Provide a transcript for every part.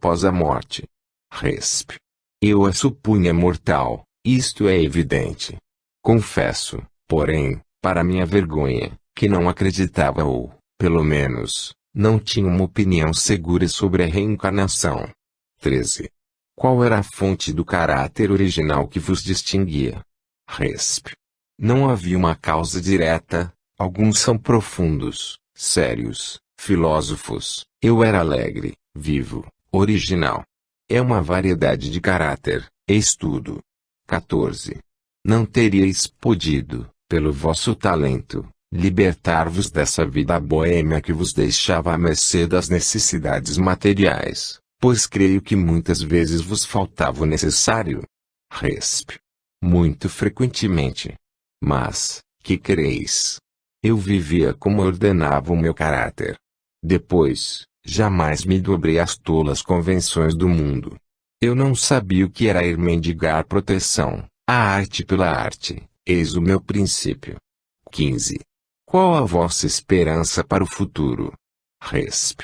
após a morte. Resp. Eu a supunha mortal, isto é evidente. Confesso, porém, para minha vergonha, que não acreditava ou, pelo menos, não tinha uma opinião segura sobre a reencarnação. 13. Qual era a fonte do caráter original que vos distinguia? Resp. Não havia uma causa direta, alguns são profundos, sérios, filósofos, eu era alegre, vivo, original. É uma variedade de caráter, estudo. 14. Não teríeis podido, pelo vosso talento, libertar-vos dessa vida boêmia que vos deixava à mercê das necessidades materiais, pois creio que muitas vezes vos faltava o necessário. Resp. Muito frequentemente. Mas, que quereis? Eu vivia como ordenava o meu caráter. Depois, jamais me dobrei às tolas convenções do mundo. Eu não sabia o que era ir mendigar proteção, a arte pela arte, eis o meu princípio. 15. Qual a vossa esperança para o futuro? Resp.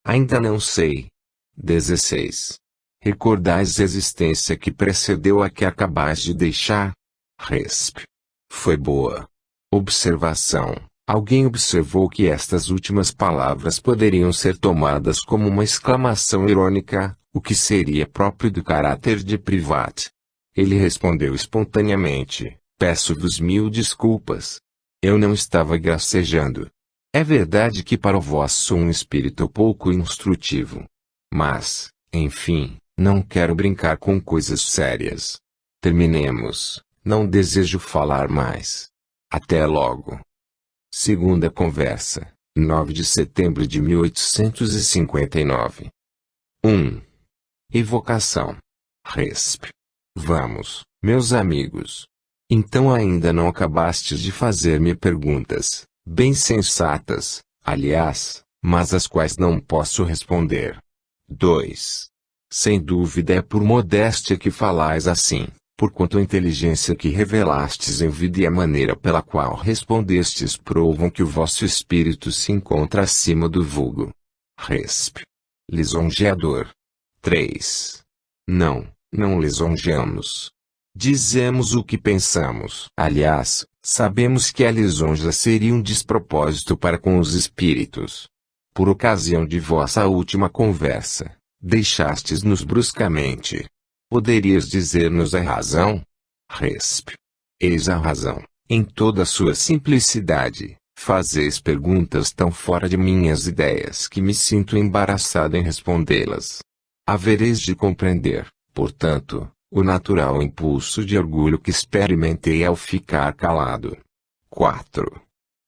Ainda não sei. 16. Recordais a existência que precedeu a que acabais de deixar? Resp. Foi boa. Observação. Alguém observou que estas últimas palavras poderiam ser tomadas como uma exclamação irônica, o que seria próprio do caráter de Privat. Ele respondeu espontaneamente: peço-vos mil desculpas. Eu não estava gracejando. É verdade que para vós sou um espírito pouco instrutivo. Mas, enfim, não quero brincar com coisas sérias. Terminemos. Não desejo falar mais. Até logo. Segunda conversa, 9 de setembro de 1859. 1. Evocação. Resp. Vamos, meus amigos. Então ainda não acabastes de fazer-me perguntas, bem sensatas, aliás, mas às quais não posso responder. 2. Sem dúvida é por modéstia que falais assim, porquanto a inteligência que revelastes em vida e a maneira pela qual respondestes provam que o vosso espírito se encontra acima do vulgo. Resp. Lisonjeador. 3. Não lisonjeamos. Dizemos o que pensamos. Aliás, sabemos que a lisonja seria um despropósito para com os espíritos. Por ocasião de vossa última conversa, deixastes-nos bruscamente. Poderias dizer-nos a razão? Resp. Eis a razão, em toda a sua simplicidade. Fazeis perguntas tão fora de minhas ideias que me sinto embaraçado em respondê-las. Havereis de compreender, portanto, o natural impulso de orgulho que experimentei ao ficar calado. 4.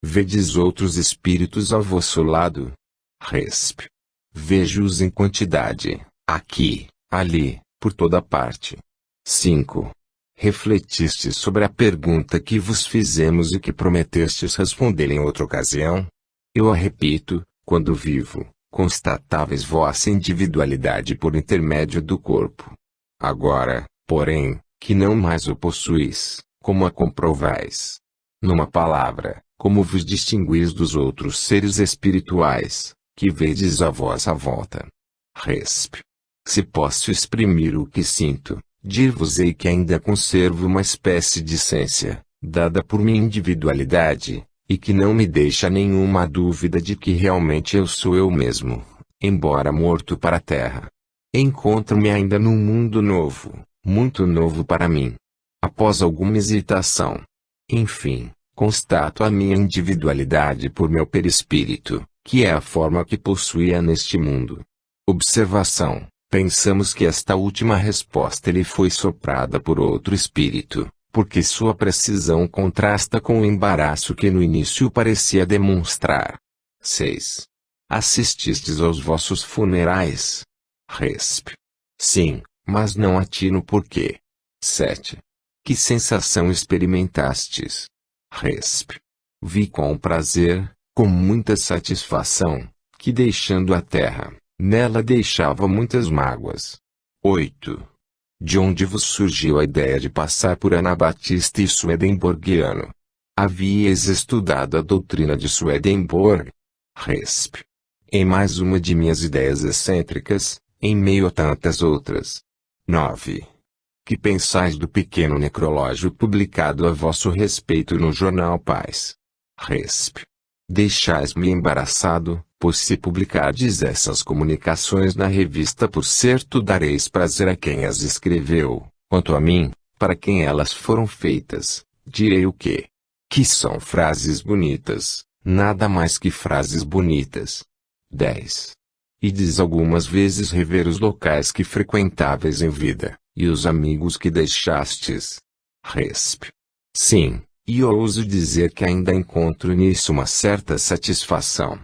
Vedes outros espíritos ao vosso lado? Resp. Vejo-os em quantidade, aqui, ali, por toda parte. 5. Refletistes sobre a pergunta que vos fizemos e que prometestes responder em outra ocasião? Eu a repito: quando vivo, constatáveis vossa individualidade por intermédio do corpo. Agora, porém, que não mais o possuís, como a comprovais? Numa palavra, como vos distinguis dos outros seres espirituais, que vedes à vossa volta? Resp. Se posso exprimir o que sinto, dir-vos-ei que ainda conservo uma espécie de essência, dada por minha individualidade, e que não me deixa nenhuma dúvida de que realmente eu sou eu mesmo, embora morto para a terra. Encontro-me ainda num mundo novo, muito novo para mim. Após alguma hesitação, enfim, constato a minha individualidade por meu perispírito, que é a forma que possuía neste mundo. Observação: pensamos que esta última resposta lhe foi soprada por outro espírito, porque sua precisão contrasta com o embaraço que no início parecia demonstrar. 6. Assististes aos vossos funerais? Resp. Sim, mas não atino porquê. 7. Que sensação experimentastes? Resp. Vi com prazer, com muita satisfação, que deixando a terra, nela deixava muitas mágoas. 8. De onde vos surgiu a ideia de passar por Anabatista e Swedenborgiano? Havíeis estudado a doutrina de Swedenborg? Resp. Em mais uma de minhas ideias excêntricas, em meio a tantas outras. 9. Que pensais do pequeno necrológio publicado a vosso respeito no jornal Paz? Resp. Deixais-me embaraçado, pois se publicardes essas comunicações na revista por certo dareis prazer a quem as escreveu. Quanto a mim, para quem elas foram feitas, direi o quê? Que são frases bonitas, nada mais que frases bonitas. 10. Ides algumas vezes rever os locais que frequentáveis em vida, e os amigos que deixastes? Resp. Sim, e ouso dizer que ainda encontro nisso uma certa satisfação.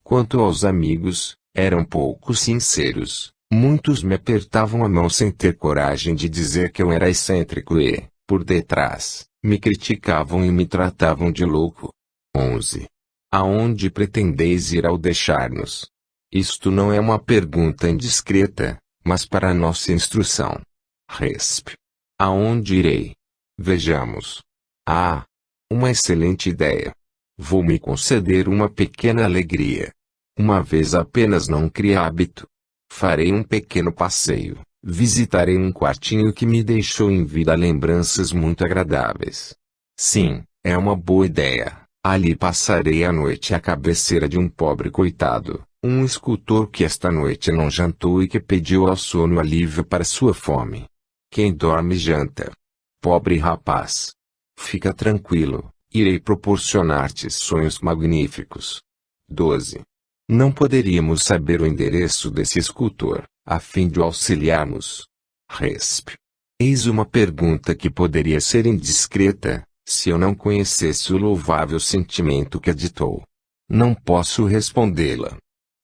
Quanto aos amigos, eram pouco sinceros, muitos me apertavam a mão sem ter coragem de dizer que eu era excêntrico e, por detrás, me criticavam e me tratavam de louco. 11. Aonde pretendeis ir ao deixar-nos? Isto não é uma pergunta indiscreta, mas para nossa instrução. Resp. Aonde irei? Vejamos. Ah! Uma excelente ideia. Vou me conceder uma pequena alegria. Uma vez apenas não cria hábito. Farei um pequeno passeio, visitarei um quartinho que me deixou em vida lembranças muito agradáveis. Sim, é uma boa ideia. Ali passarei a noite à cabeceira de um pobre coitado, um escultor que esta noite não jantou e que pediu ao sono alívio para sua fome. Quem dorme janta. Pobre rapaz. Fica tranquilo, irei proporcionar-te sonhos magníficos. 12. Não poderíamos saber o endereço desse escultor, a fim de o auxiliarmos? Resp. Eis uma pergunta que poderia ser indiscreta, se eu não conhecesse o louvável sentimento que a ditou. Não posso respondê-la.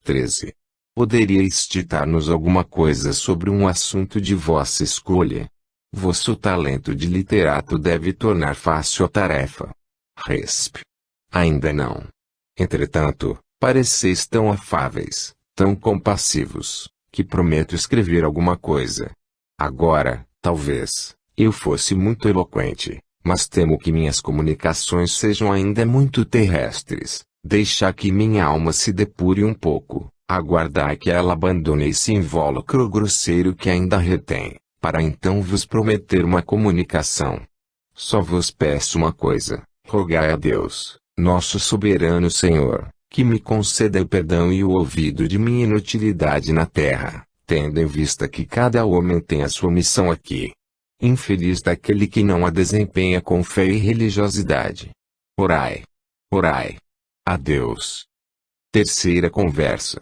13. Poderíeis ditar-nos alguma coisa sobre um assunto de vossa escolha? Vosso talento de literato deve tornar fácil a tarefa. Resp. Ainda não. Entretanto, pareceis tão afáveis, tão compassivos, que prometo escrever alguma coisa. Agora, talvez, eu fosse muito eloquente, mas temo que minhas comunicações sejam ainda muito terrestres. Deixar que minha alma se depure um pouco, aguardar que ela abandone esse invólucro grosseiro que ainda retém, para então vos prometer uma comunicação. Só vos peço uma coisa, rogai a Deus, nosso soberano Senhor, que me conceda o perdão e o ouvido de minha inutilidade na terra, tendo em vista que cada homem tem a sua missão aqui. Infeliz daquele que não a desempenha com fé e religiosidade. Orai. Orai. Adeus. Terceira conversa.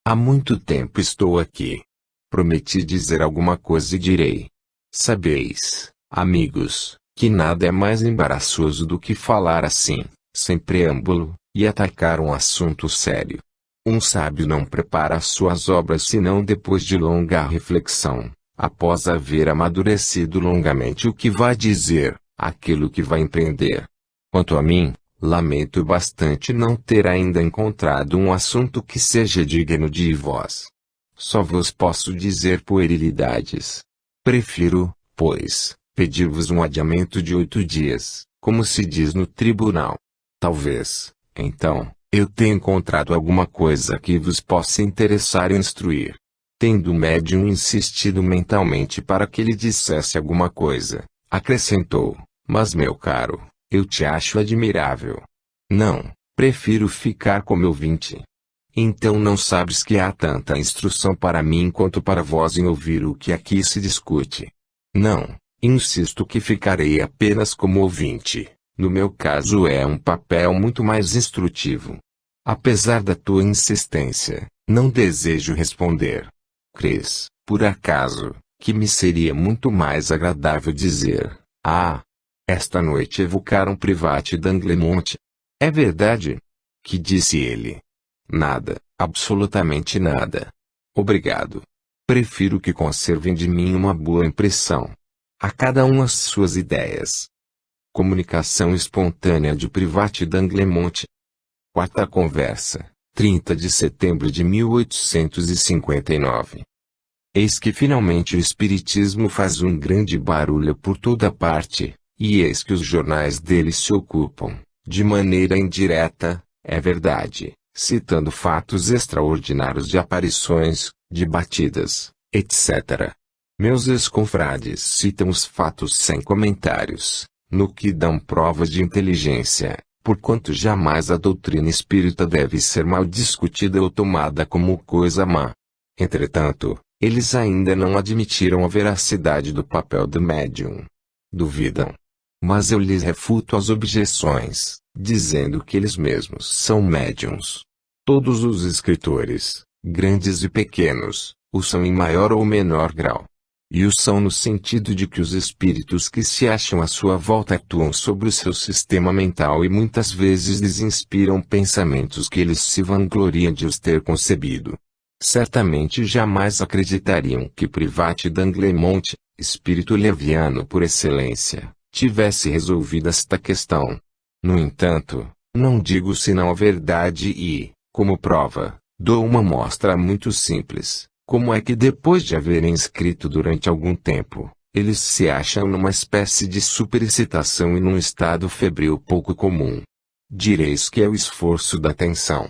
Há muito tempo estou aqui. Prometi dizer alguma coisa e direi. Sabeis, amigos, que nada é mais embaraçoso do que falar assim, sem preâmbulo, e atacar um assunto sério. Um sábio não prepara as suas obras senão depois de longa reflexão, após haver amadurecido longamente o que vai dizer, aquilo que vai empreender. Quanto a mim, lamento bastante não ter ainda encontrado um assunto que seja digno de vós. Só vos posso dizer puerilidades. Prefiro, pois, pedir-vos um adiamento de 8 dias, como se diz no tribunal. Talvez, então, eu tenha encontrado alguma coisa que vos possa interessar e instruir. Tendo o médium insistido mentalmente para que lhe dissesse alguma coisa, acrescentou, mas meu caro, eu te acho admirável. Não, prefiro ficar como ouvinte. Então não sabes que há tanta instrução para mim quanto para vós em ouvir o que aqui se discute. Não, insisto que ficarei apenas como ouvinte. No meu caso é um papel muito mais instrutivo. Apesar da tua insistência, não desejo responder. Crês, por acaso, que me seria muito mais agradável dizer, esta noite evocaram Private d'Anglemont? É verdade? Que disse ele? Nada, absolutamente nada. Obrigado. Prefiro que conservem de mim uma boa impressão. A cada um as suas ideias. Comunicação espontânea de Private d'Anglemont. Quarta conversa, 30 de setembro de 1859. Eis que finalmente o espiritismo faz um grande barulho por toda parte, e eis que os jornais dele se ocupam, de maneira indireta, é verdade, citando fatos extraordinários de aparições, de batidas, etc. Meus ex-confrades citam os fatos sem comentários, no que dão provas de inteligência, porquanto jamais a doutrina espírita deve ser mal discutida ou tomada como coisa má. Entretanto, eles ainda não admitiram a veracidade do papel do médium. Duvidam. Mas eu lhes refuto as objeções, dizendo que eles mesmos são médiums. Todos os escritores, grandes e pequenos, o são em maior ou menor grau. E o são no sentido de que os espíritos que se acham à sua volta atuam sobre o seu sistema mental e muitas vezes lhes inspiram pensamentos que eles se vangloriam de os ter concebido. Certamente jamais acreditariam que Private d'Anglemont, espírito leviano por excelência, tivesse resolvido esta questão. No entanto, não digo senão a verdade e, como prova, dou uma mostra muito simples. Como é que depois de haverem escrito durante algum tempo, eles se acham numa espécie de superexcitação e num estado febril pouco comum? Direis que é o esforço da atenção.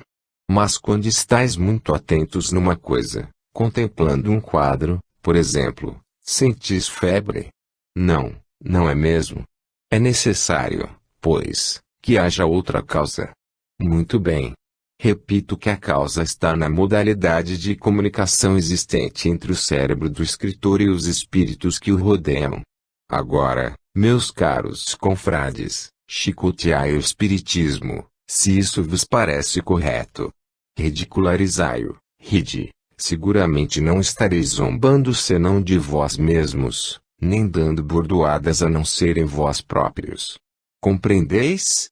Mas quando estáis muito atentos numa coisa, contemplando um quadro, por exemplo, sentis febre? Não, não é mesmo? É necessário, pois, que haja outra causa. Muito bem. Repito que a causa está na modalidade de comunicação existente entre o cérebro do escritor e os espíritos que o rodeiam. Agora, meus caros confrades, chicoteai o espiritismo, se isso vos parece correto. Ridicularizai-o, ride, seguramente não estareis zombando senão de vós mesmos, nem dando bordoadas a não serem vós próprios. Compreendeis?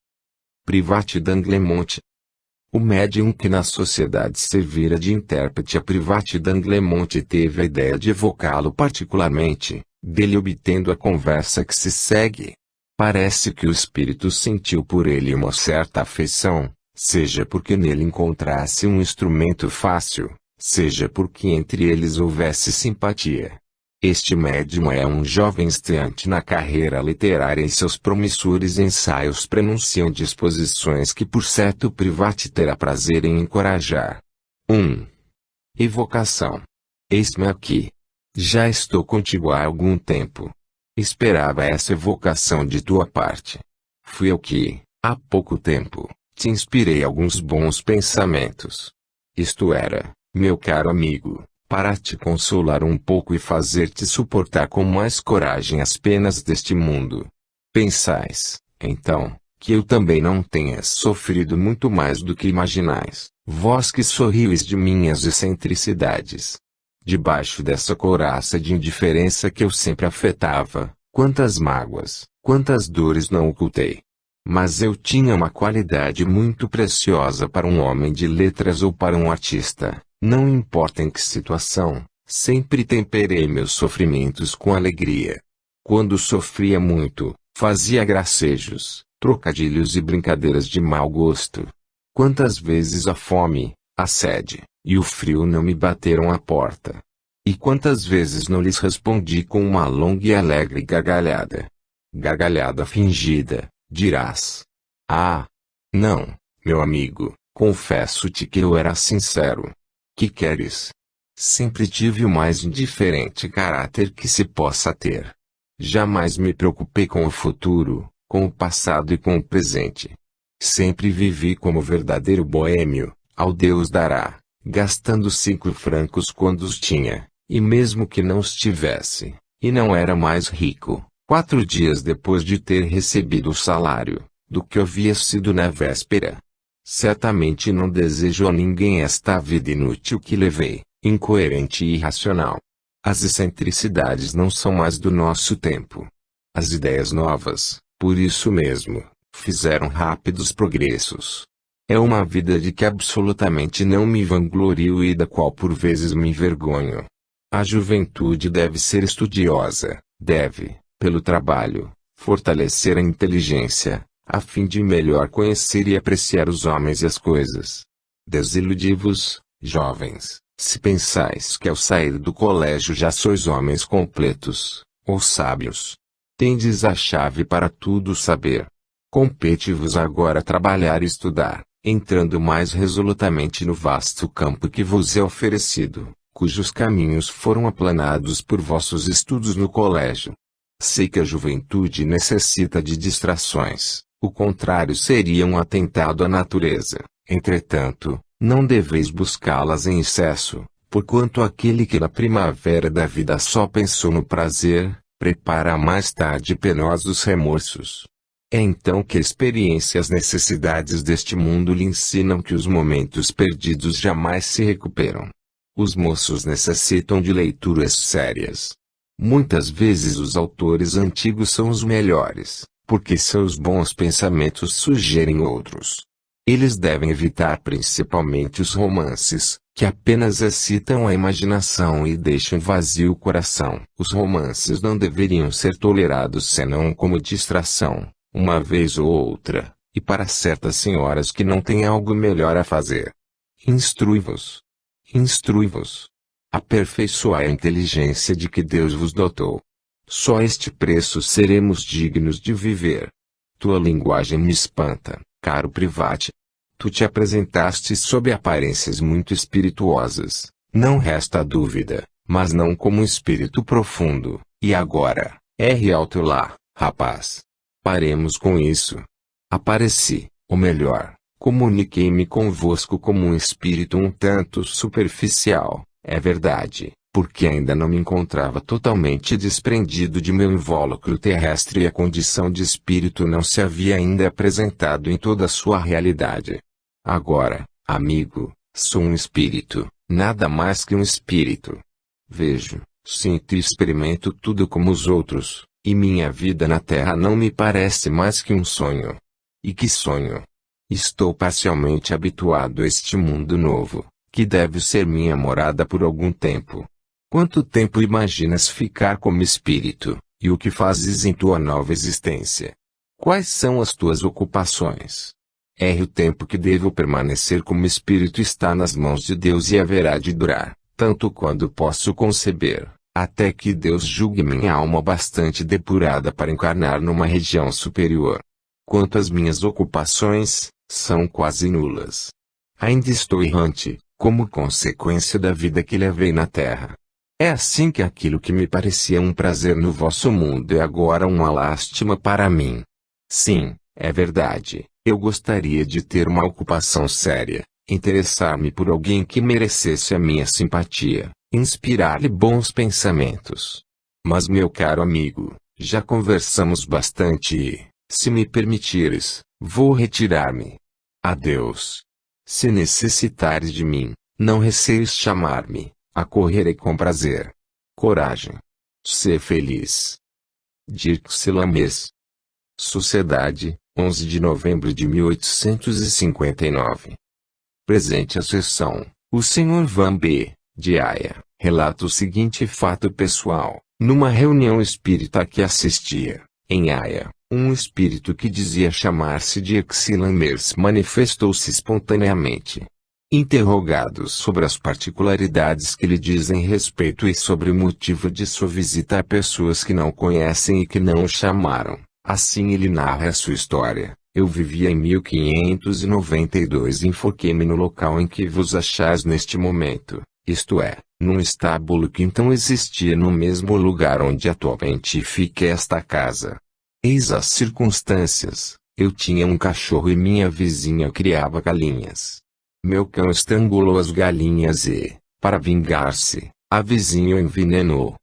Private d'Anglemont. O médium que na sociedade servira de intérprete a Private d'Anglemont teve a ideia de evocá-lo particularmente, dele obtendo a conversa que se segue. Parece que o espírito sentiu por ele uma certa afeição, seja porque nele encontrasse um instrumento fácil, seja porque entre eles houvesse simpatia. Este médium é um jovem estreante na carreira literária e seus promissores ensaios prenunciam disposições que por certo Private terá prazer em encorajar. 1. Evocação. Eis-me aqui. Já estou contigo há algum tempo. Esperava essa evocação de tua parte. Fui eu que, há pouco tempo, te inspirei alguns bons pensamentos. Isto era, meu caro amigo, para te consolar um pouco e fazer-te suportar com mais coragem as penas deste mundo. Pensais, então, que eu também não tenha sofrido muito mais do que imaginais, vós que sorrieis de minhas excentricidades. Debaixo dessa couraça de indiferença que eu sempre afetava, quantas mágoas, quantas dores não ocultei. Mas eu tinha uma qualidade muito preciosa para um homem de letras ou para um artista. Não importa em que situação, sempre temperei meus sofrimentos com alegria. Quando sofria muito, fazia gracejos, trocadilhos e brincadeiras de mau gosto. Quantas vezes a fome, a sede, e o frio não me bateram à porta. E quantas vezes não lhes respondi com uma longa e alegre gargalhada. Gargalhada fingida, dirás. Ah! Não, meu amigo, confesso-te que eu era sincero. Que queres? Sempre tive o mais indiferente caráter que se possa ter. Jamais me preocupei com o futuro, com o passado e com o presente. Sempre vivi como verdadeiro boêmio, ao Deus dará, gastando 5 francos quando os tinha, e mesmo que não os tivesse, e não era mais rico, 4 dias depois de ter recebido o salário, do que havia sido na véspera. Certamente não desejo a ninguém esta vida inútil que levei, incoerente e irracional. As excentricidades não são mais do nosso tempo. As ideias novas, por isso mesmo, fizeram rápidos progressos. É uma vida de que absolutamente não me vanglorio e da qual por vezes me envergonho. A juventude deve ser estudiosa, deve, pelo trabalho, fortalecer a inteligência, a fim de melhor conhecer e apreciar os homens e as coisas. Desiludi-vos, jovens, se pensais que ao sair do colégio já sois homens completos, ou sábios. Tendes a chave para tudo saber. Compete-vos agora trabalhar e estudar, entrando mais resolutamente no vasto campo que vos é oferecido, cujos caminhos foram aplanados por vossos estudos no colégio. Sei que a juventude necessita de distrações, o contrário seria um atentado à natureza. Entretanto, não deveis buscá-las em excesso, porquanto aquele que na primavera da vida só pensou no prazer, prepara mais tarde penosos remorsos. É então que a experiência e as necessidades deste mundo lhe ensinam que os momentos perdidos jamais se recuperam. Os moços necessitam de leituras sérias. Muitas vezes os autores antigos são os melhores, porque seus bons pensamentos sugerem outros. Eles devem evitar principalmente os romances, que apenas excitam a imaginação e deixam vazio o coração. Os romances não deveriam ser tolerados senão como distração, uma vez ou outra, e para certas senhoras que não têm algo melhor a fazer. Instrui-vos. Instrui-vos. Aperfeiçoai a inteligência de que Deus vos dotou. Só a este preço seremos dignos de viver. Tua linguagem me espanta, caro private. Tu te apresentaste sob aparências muito espirituosas, não resta dúvida, mas não como um espírito profundo. E agora, erre ao teu lar, rapaz. Paremos com isso. Apareci, ou melhor, comuniquei-me convosco como um espírito um tanto superficial, é verdade, porque ainda não me encontrava totalmente desprendido de meu invólucro terrestre e a condição de espírito não se havia ainda apresentado em toda a sua realidade. Agora, amigo, sou um espírito, nada mais que um espírito. Vejo, sinto e experimento tudo como os outros, e minha vida na Terra não me parece mais que um sonho. E que sonho! Estou parcialmente habituado a este mundo novo, que deve ser minha morada por algum tempo. Quanto tempo imaginas ficar como espírito, e o que fazes em tua nova existência? Quais são as tuas ocupações? O tempo que devo permanecer como espírito está nas mãos de Deus e haverá de durar, tanto quanto posso conceber, até que Deus julgue minha alma bastante depurada para encarnar numa região superior. Quanto às minhas ocupações, são quase nulas. Ainda estou errante, como consequência da vida que levei na terra. É assim que aquilo que me parecia um prazer no vosso mundo é agora uma lástima para mim. Sim, é verdade, eu gostaria de ter uma ocupação séria, interessar-me por alguém que merecesse a minha simpatia, inspirar-lhe bons pensamentos. Mas meu caro amigo, já conversamos bastante e, se me permitires, vou retirar-me. Adeus. Se necessitares de mim, não receis chamar-me, acorrerei com prazer. Coragem. Sê feliz. Dirk Lames. Sociedade, 11 de novembro de 1859. Presente a sessão, o Sr. Van B., de Haia, relata o seguinte fato pessoal. Numa reunião espírita a que assistia, em Haia, um espírito que dizia chamar-se Dirk Lames manifestou-se espontaneamente. Interrogado sobre as particularidades que lhe dizem respeito e sobre o motivo de sua visita a pessoas que não conhecem e que não o chamaram, assim ele narra a sua história. Eu vivia em 1592 e enfoquei-me no local em que vos achais neste momento, isto é, num estábulo que então existia no mesmo lugar onde atualmente fica esta casa. Eis as circunstâncias: eu tinha um cachorro e minha vizinha criava galinhas. Meu cão estrangulou as galinhas e, para vingar-se, a vizinha o envenenou.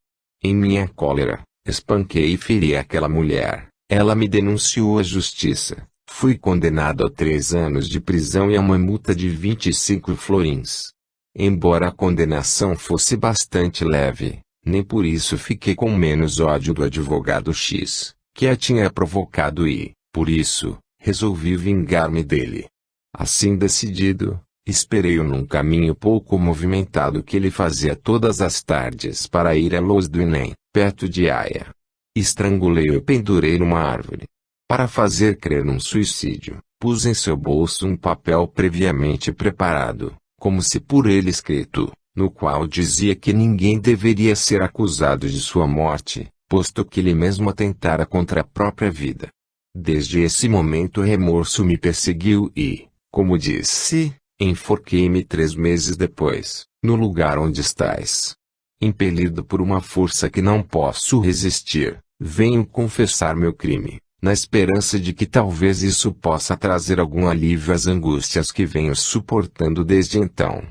Em minha cólera, espanquei e feri aquela mulher. Ela me denunciou à justiça. Fui condenado a 3 anos de prisão e a uma multa de 25 florins. Embora a condenação fosse bastante leve, nem por isso fiquei com menos ódio do advogado X, que a tinha provocado e, por isso, resolvi vingar-me dele. Assim decidido, esperei-o num caminho pouco movimentado que ele fazia todas as tardes para ir a Los do Inem, perto de Haia. Estrangulei-o e pendurei numa árvore. Para fazer crer num suicídio, pus em seu bolso um papel previamente preparado, como se por ele escrito, no qual dizia que ninguém deveria ser acusado de sua morte, posto que ele mesmo atentara contra a própria vida. Desde esse momento o remorso me perseguiu e, como disse, enforquei-me 3 meses depois, no lugar onde estais. Impelido por uma força que não posso resistir, venho confessar meu crime, na esperança de que talvez isso possa trazer algum alívio às angústias que venho suportando desde então.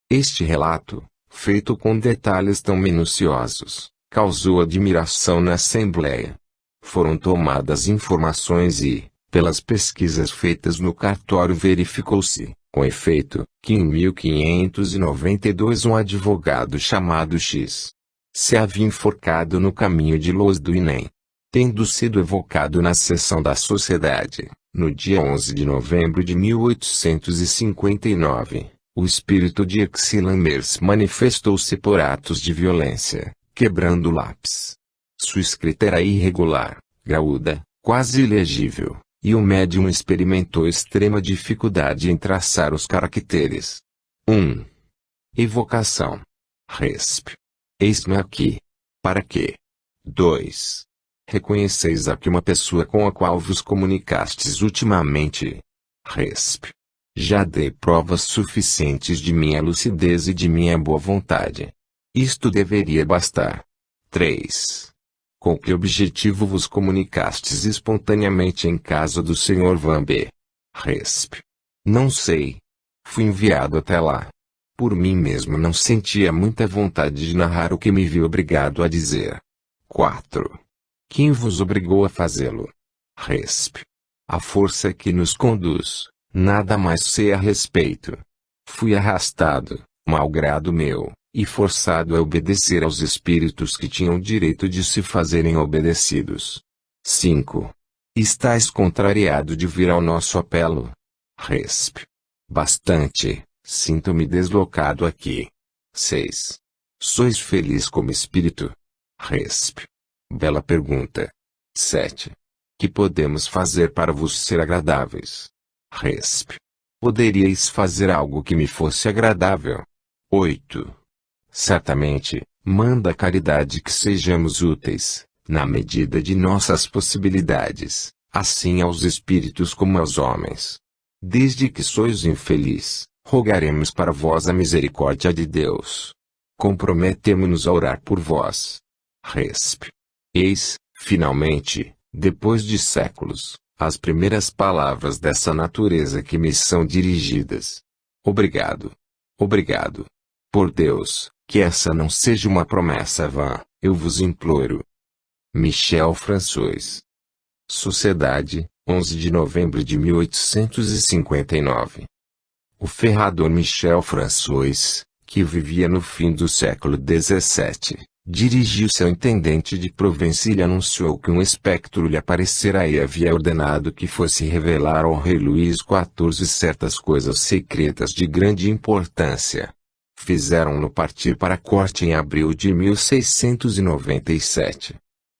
Este relato, feito com detalhes tão minuciosos, causou admiração na Assembleia. Foram tomadas informações e, pelas pesquisas feitas no cartório, verificou-se, com efeito, que em 1592 um advogado chamado X se havia enforcado no caminho de Los do Inem. Tendo sido evocado na sessão da Sociedade, no dia 11 de novembro de 1859, o espírito de Exilhamers manifestou-se por atos de violência, quebrando o lápis. Sua escrita era irregular, graúda, quase ilegível, e o médium experimentou extrema dificuldade em traçar os caracteres. 1. Evocação. Resp. Eis-me aqui. Para quê? 2. Reconheceis aqui uma pessoa com a qual vos comunicastes ultimamente. Resp. Já dei provas suficientes de minha lucidez e de minha boa vontade. Isto deveria bastar. 3. Com que objetivo vos comunicastes espontaneamente em casa do Sr. Van B? Resp. Não sei. Fui enviado até lá. Por mim mesmo não sentia muita vontade de narrar o que me vi obrigado a dizer. 4. Quem vos obrigou a fazê-lo? Resp. A força que nos conduz, nada mais sei a respeito. Fui arrastado, malgrado meu, e forçado a obedecer aos espíritos que tinham direito de se fazerem obedecidos. 5. Estais contrariado de vir ao nosso apelo? Resp. Bastante, sinto-me deslocado aqui. 6. Sois feliz como espírito? Resp. Bela pergunta. 7. Que podemos fazer para vos ser agradáveis? Resp. Poderíeis fazer algo que me fosse agradável? 8. Certamente, manda a caridade que sejamos úteis, na medida de nossas possibilidades, assim aos espíritos como aos homens. Desde que sois infeliz, rogaremos para vós a misericórdia de Deus. Comprometemo-nos a orar por vós. Resp. Eis, finalmente, depois de séculos, as primeiras palavras dessa natureza que me são dirigidas. Obrigado. Obrigado. Por Deus, que essa não seja uma promessa vã, eu vos imploro. Michel François. Sociedade, 11 de novembro de 1859. O ferrador Michel François, que vivia no fim do século XVII, dirigiu-se ao intendente de Provença e lhe anunciou que um espectro lhe aparecera e havia ordenado que fosse revelar ao rei Luís XIV certas coisas secretas de grande importância. Fizeram-no partir para a corte em abril de 1697.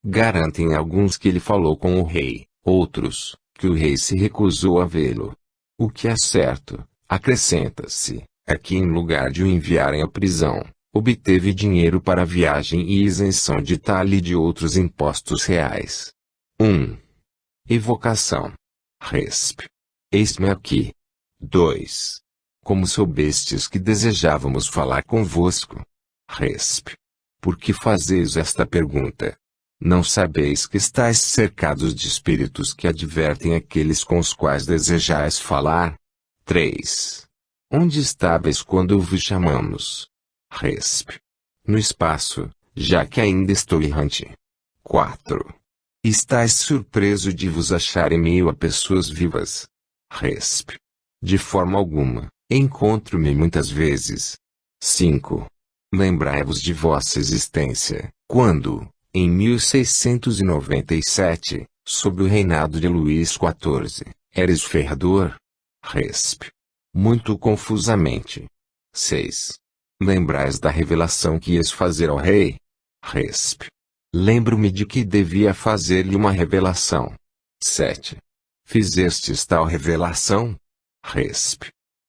Garantem alguns que ele falou com o rei, outros, que o rei se recusou a vê-lo. O que é certo, acrescenta-se, é que em lugar de o enviarem à prisão, obteve dinheiro para a viagem e isenção de talha e de outros impostos reais. 1. Evocação. Resp. Eis-me aqui. 2. Como soubestes que desejávamos falar convosco? Resp. Por que fazeis esta pergunta? Não sabeis que estáis cercados de espíritos que advertem aqueles com os quais desejais falar? 3. Onde estáveis quando vos chamamos? Resp. No espaço, já que ainda estou errante. 4. Estais surpreso de vos achar em meio a pessoas vivas? Resp. De forma alguma, encontro-me muitas vezes. 5. Lembrai-vos de vossa existência, quando, em 1697, sob o reinado de Luís XIV, eres ferrador? Resp. Muito confusamente. 6. Lembrais da revelação que ias fazer ao rei? Resp. Lembro-me de que devia fazer-lhe uma revelação. 7. Fizestes tal revelação? Resp.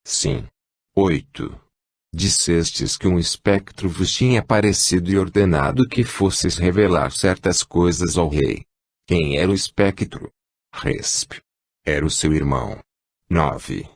Sim. 8. Dissestes que um espectro vos tinha aparecido e ordenado que fosses revelar certas coisas ao rei. Quem era o espectro? Resp. Era o seu irmão. 9.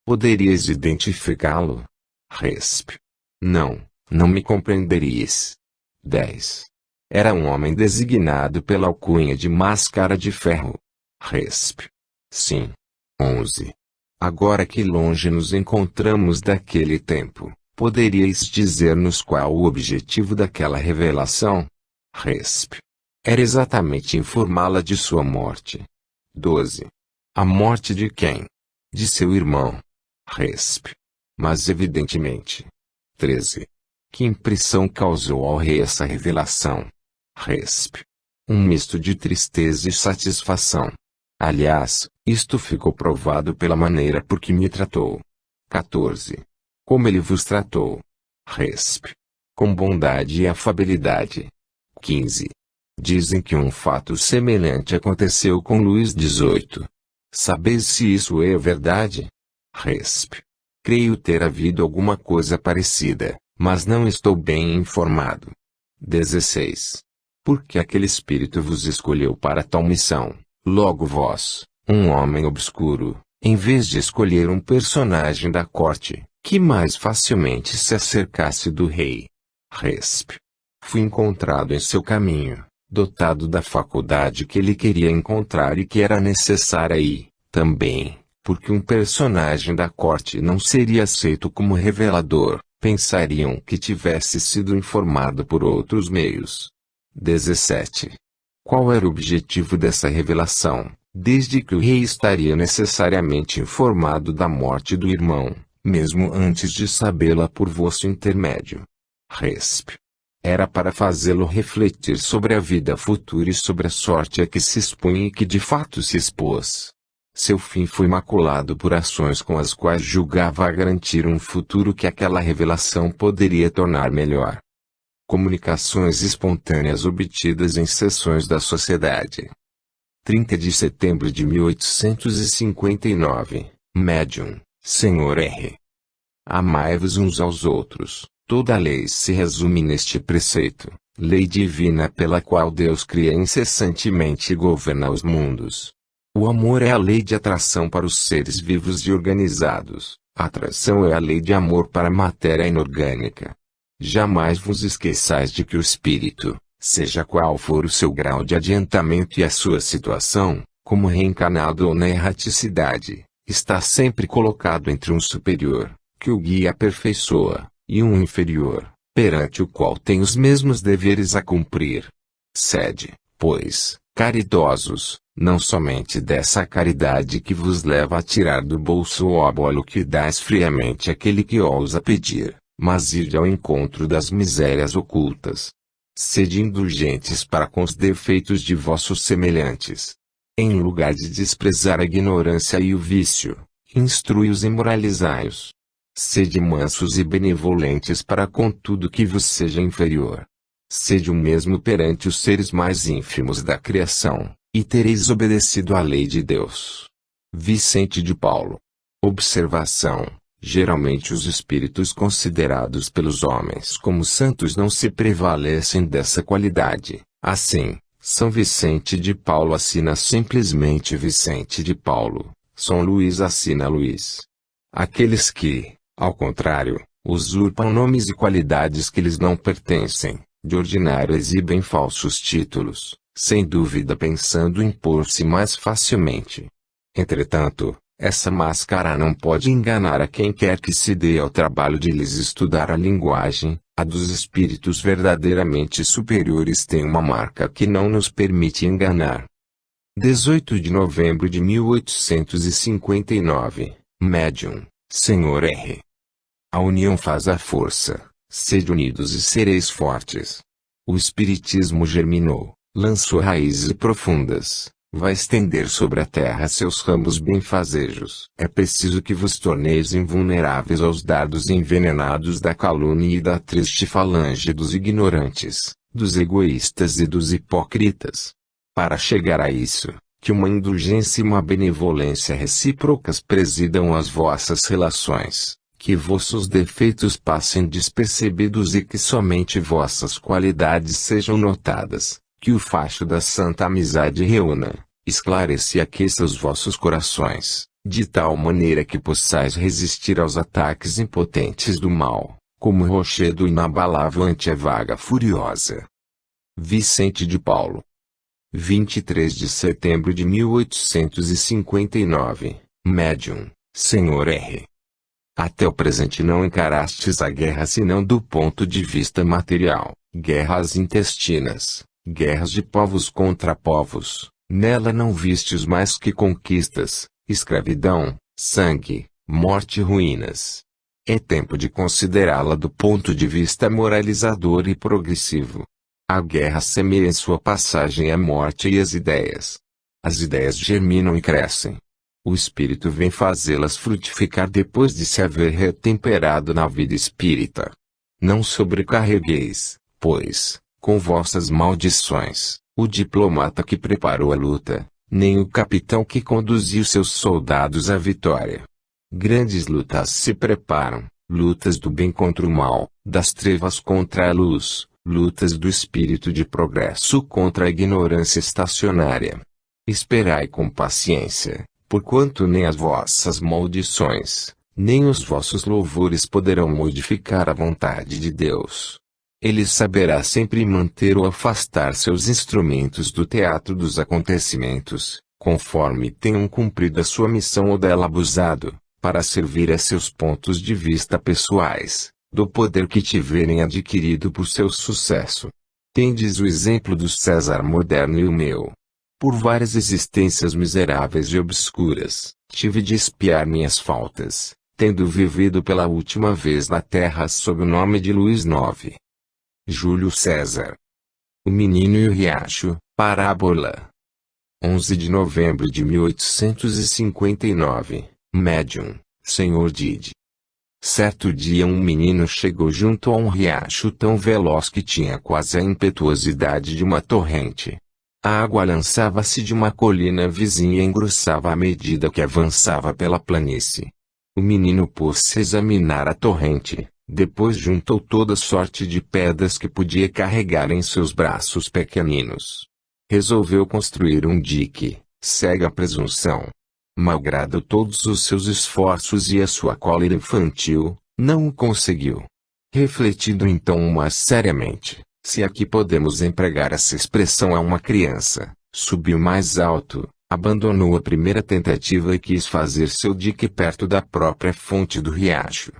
Poderias identificá-lo? Resp. Não, não me compreenderíeis. 10. Era um homem designado pela alcunha de Máscara de Ferro. Resp. Sim. 11. Agora que longe nos encontramos daquele tempo, poderíeis dizer-nos qual o objetivo daquela revelação? Resp. Era exatamente informá-la de sua morte. 12. A morte de quem? De seu irmão. Resp. Mas evidentemente. 13. Que impressão causou ao rei essa revelação? Resp. Um misto de tristeza e satisfação. Aliás, isto ficou provado pela maneira por que me tratou. 14. Como ele vos tratou? Resp. Com bondade e afabilidade. 15. Dizem que um fato semelhante aconteceu com Luís XVIII. Sabeis se isso é verdade? Resp. Creio ter havido alguma coisa parecida, mas não estou bem informado. 16. Porque aquele espírito vos escolheu para tal missão, logo vós, um homem obscuro, em vez de escolher um personagem da corte, que mais facilmente se acercasse do rei. Resp. Fui encontrado em seu caminho, dotado da faculdade que ele queria encontrar e que era necessária aí, também, porque um personagem da corte não seria aceito como revelador, pensariam que tivesse sido informado por outros meios. 17. Qual era o objetivo dessa revelação, desde que o rei estaria necessariamente informado da morte do irmão, mesmo antes de sabê-la por vosso intermédio? Resp. Era para fazê-lo refletir sobre a vida futura e sobre a sorte a que se expunha e que de fato se expôs. Seu fim foi maculado por ações com as quais julgava garantir um futuro que aquela revelação poderia tornar melhor. Comunicações espontâneas obtidas em sessões da sociedade. 30 de setembro de 1859, Médium, Sr. R. Amai-vos uns aos outros. Toda a lei se resume neste preceito, lei divina pela qual Deus cria incessantemente e governa os mundos. O amor é a lei de atração para os seres vivos e organizados, a atração é a lei de amor para a matéria inorgânica. Jamais vos esqueçais de que o espírito, seja qual for o seu grau de adiantamento e a sua situação, como reencarnado ou na erraticidade, está sempre colocado entre um superior, que o guia e aperfeiçoa, e um inferior, perante o qual tem os mesmos deveres a cumprir. Sede, pois, caridosos, não somente dessa caridade que vos leva a tirar do bolso o obolo que dás friamente àquele que ousa pedir, mas ide ao encontro das misérias ocultas. Sede indulgentes para com os defeitos de vossos semelhantes. Em lugar de desprezar a ignorância e o vício, instrui-os e moralizai-os. Sede mansos e benevolentes para com tudo que vos seja inferior. Sede o mesmo perante os seres mais ínfimos da criação, e tereis obedecido à lei de Deus. Vicente de Paulo. Observação: geralmente os espíritos considerados pelos homens como santos não se prevalecem dessa qualidade. Assim, São Vicente de Paulo assina simplesmente Vicente de Paulo, São Luís assina Luís. Aqueles que, ao contrário, usurpam nomes e qualidades que lhes não pertencem, de ordinário exibem falsos títulos, sem dúvida pensando impor-se mais facilmente. Entretanto, essa máscara não pode enganar a quem quer que se dê ao trabalho de lhes estudar a linguagem. A dos espíritos verdadeiramente superiores tem uma marca que não nos permite enganar. 18 de novembro de 1859, Médium, Sr. R. A união faz a força, sede unidos e sereis fortes. O Espiritismo germinou, lançou raízes profundas, vai estender sobre a terra seus ramos benfazejos. É preciso que vos torneis invulneráveis aos dardos envenenados da calúnia e da triste falange dos ignorantes, dos egoístas e dos hipócritas. Para chegar a isso, que uma indulgência e uma benevolência recíprocas presidam as vossas relações, que vossos defeitos passem despercebidos e que somente vossas qualidades sejam notadas, que o facho da santa amizade reúna, esclareça e aqueça os vossos corações, de tal maneira que possais resistir aos ataques impotentes do mal, como rochedo inabalável ante a vaga furiosa. Vicente de Paulo. 23 de setembro de 1859, Médium, Sr. R. Até o presente não encarastes a guerra senão do ponto de vista material, guerras intestinas, guerras de povos contra povos, nela não vistes mais que conquistas, escravidão, sangue, morte e ruínas. É tempo de considerá-la do ponto de vista moralizador e progressivo. A guerra semeia em sua passagem a morte e as ideias. As ideias germinam e crescem. O espírito vem fazê-las frutificar depois de se haver retemperado na vida espírita. Não sobrecarregueis, pois, com vossas maldições, o diplomata que preparou a luta, nem o capitão que conduziu seus soldados à vitória. Grandes lutas se preparam, lutas do bem contra o mal, das trevas contra a luz, lutas do espírito de progresso contra a ignorância estacionária. Esperai com paciência, porquanto nem as vossas maldições, nem os vossos louvores poderão modificar a vontade de Deus. Ele saberá sempre manter ou afastar seus instrumentos do teatro dos acontecimentos, conforme tenham cumprido a sua missão ou dela abusado, para servir a seus pontos de vista pessoais, do poder que tiverem adquirido por seu sucesso. Tendes o exemplo do César moderno e o meu. Por várias existências miseráveis e obscuras, tive de expiar minhas faltas, tendo vivido pela última vez na terra sob o nome de Luís IX. Júlio César. O Menino e o Riacho, Parábola. 11 de novembro de 1859, Médium, Sr. Dide. Certo dia um menino chegou junto a um riacho tão veloz que tinha quase a impetuosidade de uma torrente. A água lançava-se de uma colina vizinha e engrossava à medida que avançava pela planície. O menino pôs-se a examinar a torrente, depois juntou toda sorte de pedras que podia carregar em seus braços pequeninos. Resolveu construir um dique, cega presunção. Malgrado todos os seus esforços e a sua cólera infantil, não o conseguiu. Refletindo então mais seriamente, se aqui podemos empregar essa expressão a uma criança, subiu mais alto, abandonou a primeira tentativa e quis fazer seu dique perto da própria fonte do riacho.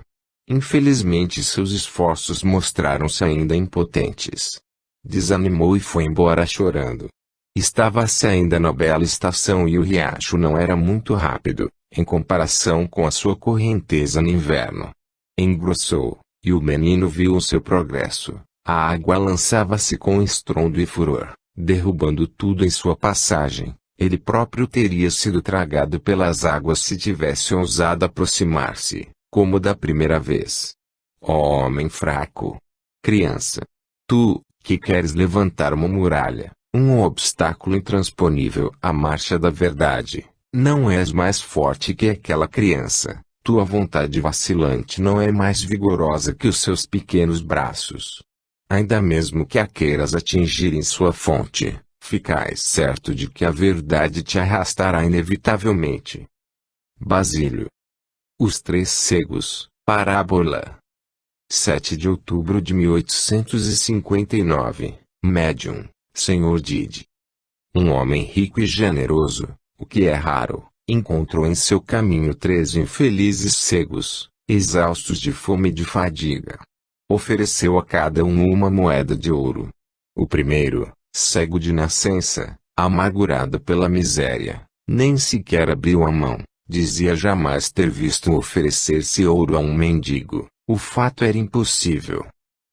Infelizmente seus esforços mostraram-se ainda impotentes. Desanimou e foi embora chorando. Estava-se ainda na bela estação e o riacho não era muito rápido, em comparação com a sua correnteza no inverno. Engrossou, e o menino viu o seu progresso. A água lançava-se com estrondo e furor, derrubando tudo em sua passagem. Ele próprio teria sido tragado pelas águas se tivesse ousado aproximar-se, como da primeira vez. Ó homem fraco! Criança! Tu, que queres levantar uma muralha, um obstáculo intransponível à marcha da verdade, não és mais forte que aquela criança. Tua vontade vacilante não é mais vigorosa que os seus pequenos braços. Ainda mesmo que a queiras atingir em sua fonte, ficais certo de que a verdade te arrastará inevitavelmente. Basílio. Os Três Cegos, Parábola. 7 de outubro de 1859, Médium, Sr. Dide. Um homem rico e generoso, o que é raro, encontrou em seu caminho 3 infelizes cegos, exaustos de fome e de fadiga. Ofereceu a cada um uma moeda de ouro. O primeiro, cego de nascença, amargurado pela miséria, nem sequer abriu a mão, dizia jamais ter visto oferecer-se ouro a um mendigo, o fato era impossível.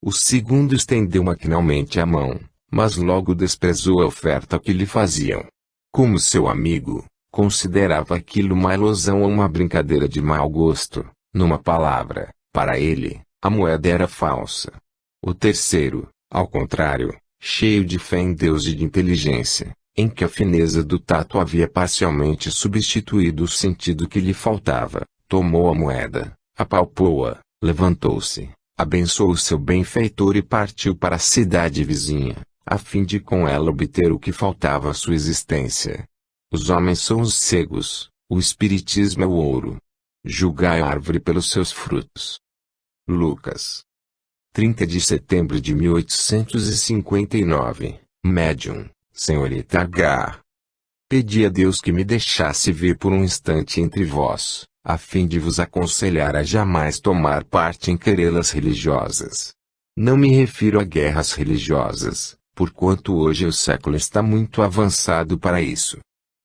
O segundo estendeu maquinalmente a mão, mas logo desprezou a oferta que lhe faziam. Como seu amigo, considerava aquilo uma ilusão ou uma brincadeira de mau gosto. Numa palavra, para ele, a moeda era falsa. O terceiro, ao contrário, cheio de fé em Deus e de inteligência, em que a fineza do tato havia parcialmente substituído o sentido que lhe faltava, tomou a moeda, apalpou-a, levantou-se, abençoou seu benfeitor e partiu para a cidade vizinha, a fim de com ela obter o que faltava à sua existência. Os homens são os cegos, o espiritismo é o ouro. Julgai a árvore pelos seus frutos. Lucas 30 de setembro de 1859, médium, senhorita H. Pedi a Deus que me deixasse vir por um instante entre vós, a fim de vos aconselhar a jamais tomar parte em querelas religiosas. Não me refiro a guerras religiosas, porquanto hoje o século está muito avançado para isso.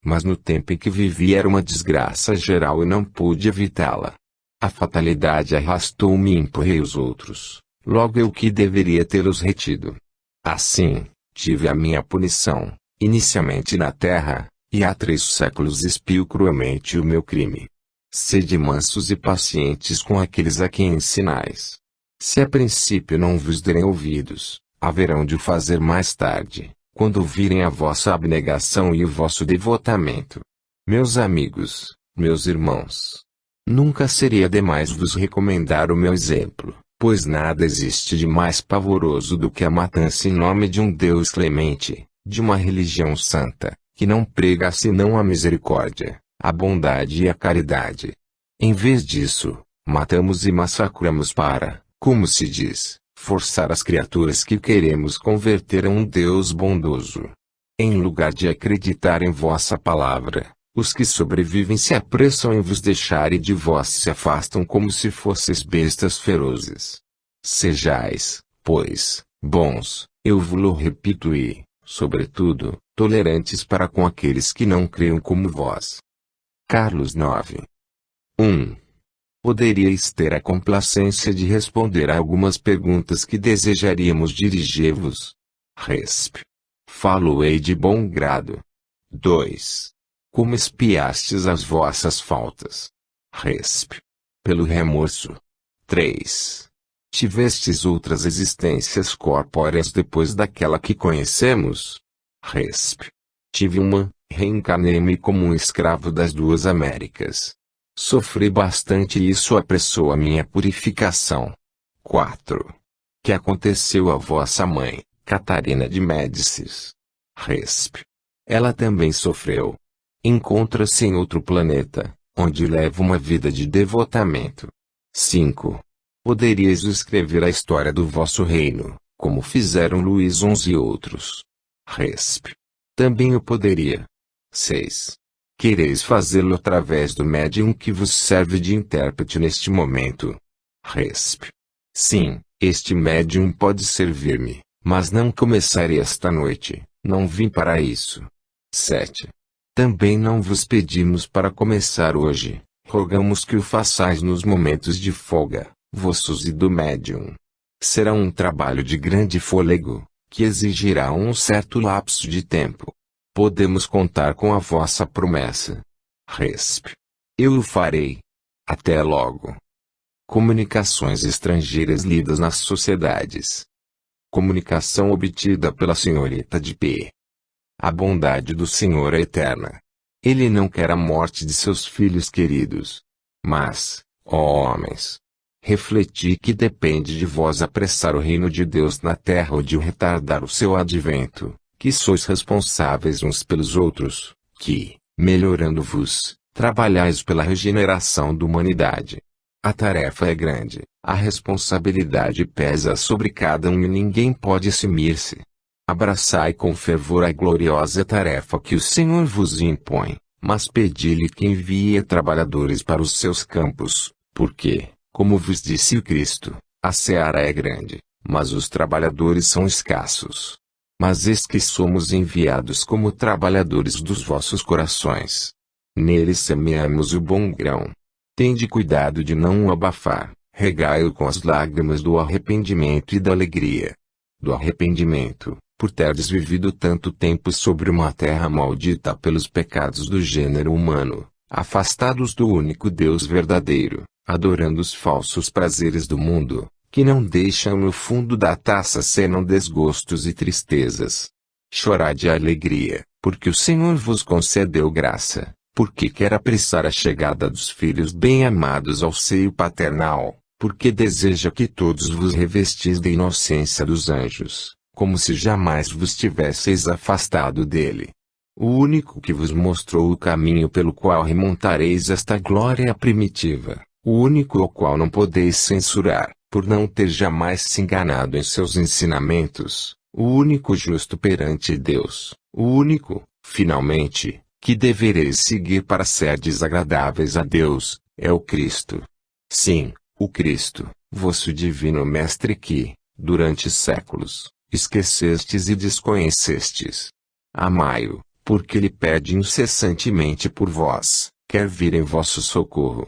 Mas no tempo em que vivi era uma desgraça geral e não pude evitá-la. A fatalidade arrastou-me e empurrei os outros. Logo eu que deveria tê-los retido. Assim, tive a minha punição, inicialmente na terra, e há 3 séculos expio cruelmente o meu crime. Sede mansos e pacientes com aqueles a quem ensinais. Se a princípio não vos derem ouvidos, haverão de o fazer mais tarde, quando virem a vossa abnegação e o vosso devotamento. Meus amigos, meus irmãos, nunca seria demais vos recomendar o meu exemplo. Pois nada existe de mais pavoroso do que a matança em nome de um Deus clemente, de uma religião santa, que não prega senão a misericórdia, a bondade e a caridade. Em vez disso, matamos e massacramos para, como se diz, forçar as criaturas que queremos converter a um Deus bondoso. Em lugar de acreditar em vossa palavra, os que sobrevivem se apressam em vos deixar e de vós se afastam como se fosseis bestas ferozes. Sejais, pois, bons, eu vos repito e, sobretudo, tolerantes para com aqueles que não creiam como vós. Carlos 9. 1. Poderíeis ter a complacência de responder a algumas perguntas que desejaríamos dirigir-vos. Resp. Falo-ei de bom grado. 2. Como expiastes as vossas faltas? Resp. Pelo remorso. 3. Tivestes outras existências corpóreas depois daquela que conhecemos? Resp. Tive uma, reencarnei-me como um escravo das 2 Américas. Sofri bastante e isso apressou a minha purificação. 4. Que aconteceu à vossa mãe, Catarina de Médicis? Resp. Ela também sofreu. Encontra-se em outro planeta, onde leva uma vida de devotamento. 5. Poderíeis escrever a história do vosso reino, como fizeram Luís XI e outros. Resp. Também o poderia. 6. Quereis fazê-lo através do médium que vos serve de intérprete neste momento? Resp. Sim, este médium pode servir-me, mas não começarei esta noite, não vim para isso. 7. Também não vos pedimos para começar hoje, rogamos que o façais nos momentos de folga, vossos e do médium. Será um trabalho de grande fôlego, que exigirá um certo lapso de tempo. Podemos contar com a vossa promessa. Resp. Eu o farei. Até logo. Comunicações estrangeiras lidas nas sociedades. Comunicação obtida pela senhorita de P. A bondade do Senhor é eterna. Ele não quer a morte de seus filhos queridos. Mas, ó homens, refleti que depende de vós apressar o reino de Deus na terra ou de retardar o seu advento, que sois responsáveis uns pelos outros, que, melhorando-vos, trabalhais pela regeneração da humanidade. A tarefa é grande, a responsabilidade pesa sobre cada um e ninguém pode eximir-se. Abraçai com fervor a gloriosa tarefa que o Senhor vos impõe, mas pedi-lhe que envie trabalhadores para os seus campos, porque, como vos disse o Cristo, a seara é grande, mas os trabalhadores são escassos. Mas eis que somos enviados como trabalhadores dos vossos corações. Neles semeamos o bom grão. Tende cuidado de não o abafar, regai-o com as lágrimas do arrependimento e da alegria. Do arrependimento, por terdes vivido tanto tempo sobre uma terra maldita pelos pecados do gênero humano, afastados do único Deus verdadeiro, adorando os falsos prazeres do mundo, que não deixam no fundo da taça senão desgostos e tristezas. Chorai de alegria, porque o Senhor vos concedeu graça, porque quer apressar a chegada dos filhos bem-amados ao seio paternal, porque deseja que todos vos revestis da inocência dos anjos, como se jamais vos tivesseis afastado dele. O único que vos mostrou o caminho pelo qual remontareis esta glória primitiva, o único ao qual não podeis censurar, por não ter jamais se enganado em seus ensinamentos, o único justo perante Deus, o único, finalmente, que devereis seguir para ser desagradáveis a Deus, é o Cristo. Sim, o Cristo, vosso divino Mestre que, durante séculos, esquecestes e desconhecestes. Amai-o, porque ele pede incessantemente por vós, quer vir em vosso socorro.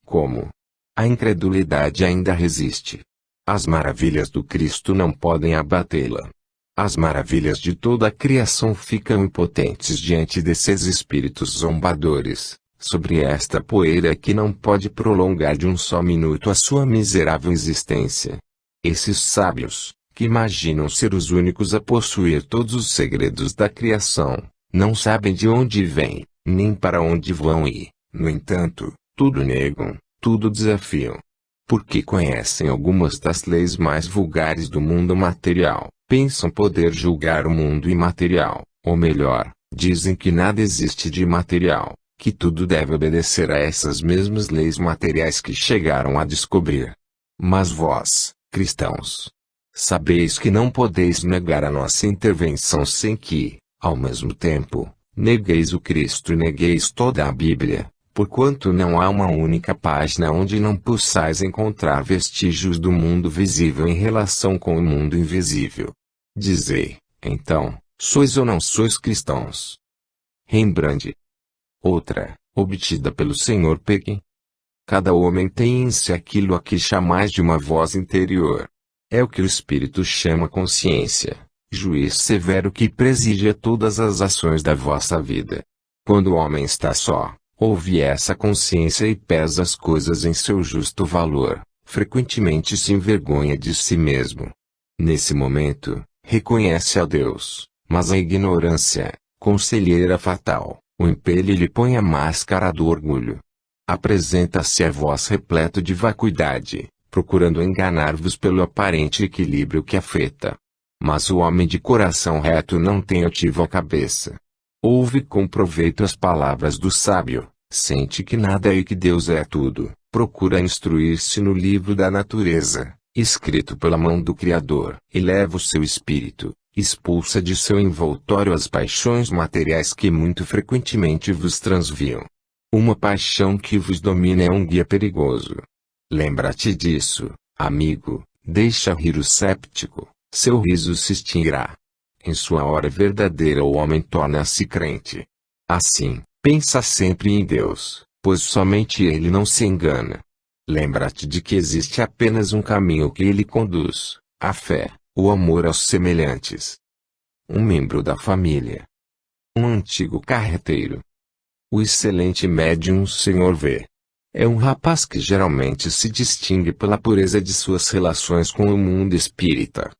Como? A incredulidade ainda resiste. As maravilhas do Cristo não podem abatê-la. As maravilhas de toda a criação ficam impotentes diante desses espíritos zombadores, sobre esta poeira que não pode prolongar de um só minuto a sua miserável existência. Esses sábios, que imaginam ser os únicos a possuir todos os segredos da criação, não sabem de onde vêm, nem para onde vão e, no entanto, tudo negam, tudo desafiam. Porque conhecem algumas das leis mais vulgares do mundo material, pensam poder julgar o mundo imaterial, ou melhor, dizem que nada existe de imaterial, que tudo deve obedecer a essas mesmas leis materiais que chegaram a descobrir. Mas vós, cristãos, sabeis que não podeis negar a nossa intervenção sem que, ao mesmo tempo, negueis o Cristo e negueis toda a Bíblia, porquanto não há uma única página onde não possais encontrar vestígios do mundo visível em relação com o mundo invisível. Dizei, então, sois ou não sois cristãos? Rembrandt. Outra, obtida pelo Sr. Peck. Cada homem tem em si aquilo a que chamais de uma voz interior. É o que o Espírito chama consciência, juiz severo que preside a todas as ações da vossa vida. Quando o homem está só, ouve essa consciência e pesa as coisas em seu justo valor, frequentemente se envergonha de si mesmo. Nesse momento, reconhece a Deus, mas a ignorância, conselheira fatal, o impele e lhe põe a máscara do orgulho. Apresenta-se a vós repleto de vacuidade, procurando enganar-vos pelo aparente equilíbrio que afeta. Mas o homem de coração reto não tem altivo a cabeça. Ouve com proveito as palavras do sábio, sente que nada é e que Deus é tudo, procura instruir-se no livro da natureza, escrito pela mão do Criador, eleva o seu espírito, expulsa de seu envoltório as paixões materiais que muito frequentemente vos transviam. Uma paixão que vos domina é um guia perigoso. Lembra-te disso, amigo, deixa rir o séptico, seu riso se extinguirá. Em sua hora verdadeira o homem torna-se crente. Assim, pensa sempre em Deus, pois somente Ele não se engana. Lembra-te de que existe apenas um caminho que Ele conduz, a fé, o amor aos semelhantes. Um membro da família. Um antigo carreteiro. O excelente médium Sr. V. É um rapaz que geralmente se distingue pela pureza de suas relações com o mundo espírita.